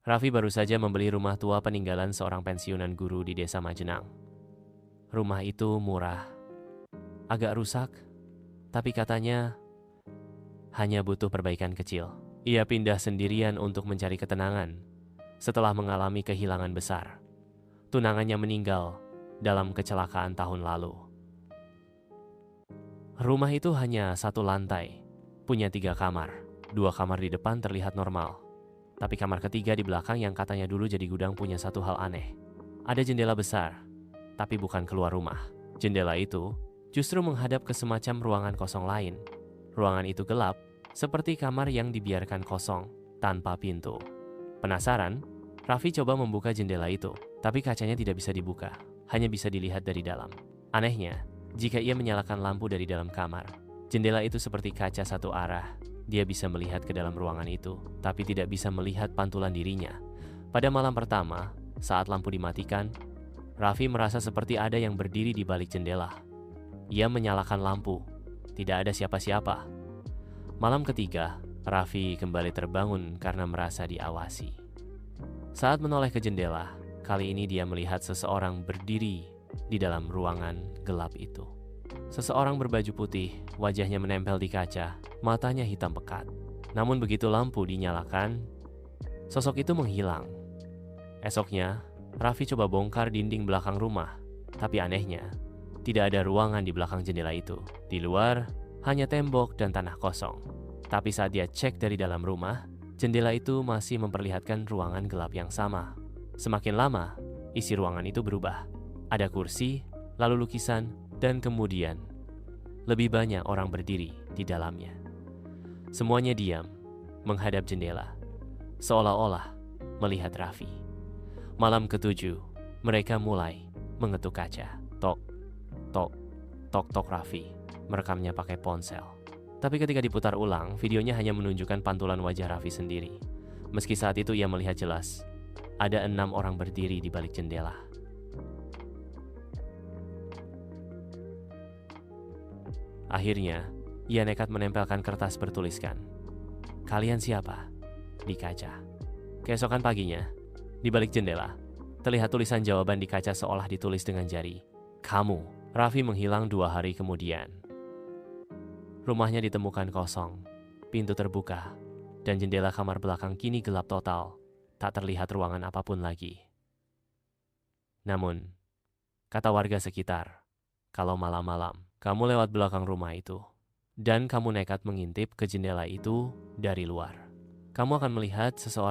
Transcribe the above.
Raffi baru saja membeli rumah tua peninggalan seorang pensiunan guru di desa Majenang. Rumah itu murah, agak rusak, tapi katanya hanya butuh perbaikan kecil. Ia pindah sendirian untuk mencari ketenangan setelah mengalami kehilangan besar. Tunangannya meninggal dalam kecelakaan tahun lalu. Rumah itu hanya satu lantai, punya 3 kamar. 2 kamar di depan terlihat normal, tapi kamar ketiga di belakang yang katanya dulu jadi gudang punya satu hal aneh. Ada jendela besar, tapi bukan keluar rumah. Jendela itu justru menghadap ke semacam ruangan kosong lain. Ruangan itu gelap, seperti kamar yang dibiarkan kosong, tanpa pintu. Penasaran, Raffi coba membuka jendela itu, tapi kacanya tidak bisa dibuka, hanya bisa dilihat dari dalam. Anehnya, jika ia menyalakan lampu dari dalam kamar, jendela itu seperti kaca satu arah. Dia bisa melihat ke dalam ruangan itu, tapi tidak bisa melihat pantulan dirinya. Pada malam pertama, saat lampu dimatikan, Raffi merasa seperti ada yang berdiri di balik jendela. Ia menyalakan lampu, tidak ada siapa-siapa. Malam ketiga, Raffi kembali terbangun karena merasa diawasi. Saat menoleh ke jendela, kali ini dia melihat seseorang berdiri di dalam ruangan gelap itu. Seseorang berbaju putih, wajahnya menempel di kaca, matanya hitam pekat. Namun begitu lampu dinyalakan, sosok itu menghilang. Esoknya, Raffi coba bongkar dinding belakang rumah, tapi anehnya, tidak ada ruangan di belakang jendela itu. Di luar, hanya tembok dan tanah kosong. Tapi saat dia cek dari dalam rumah, jendela itu masih memperlihatkan ruangan gelap yang sama. Semakin lama, isi ruangan itu berubah. Ada kursi, lalu lukisan, dan kemudian lebih banyak orang berdiri di dalamnya. Semuanya diam, menghadap jendela, seolah-olah melihat Raffi. Malam ketujuh, mereka mulai mengetuk kaca. Tok, tok, tok, tok. Raffi merekamnya pakai ponsel. Tapi ketika diputar ulang, videonya hanya menunjukkan pantulan wajah Raffi sendiri. Meski saat itu ia melihat jelas, ada 6 orang berdiri di balik jendela. Akhirnya, ia nekat menempelkan kertas bertuliskan, "Kalian siapa?" di kaca. Keesokan paginya, di balik jendela, terlihat tulisan jawaban di kaca seolah ditulis dengan jari. "Kamu." Raffi menghilang 2 hari kemudian. Rumahnya ditemukan kosong, pintu terbuka, dan jendela kamar belakang kini gelap total, tak terlihat ruangan apapun lagi. Namun, kata warga sekitar, kalau malam-malam kamu lewat belakang rumah itu, dan kamu nekat mengintip ke jendela itu dari luar, kamu akan melihat seseorang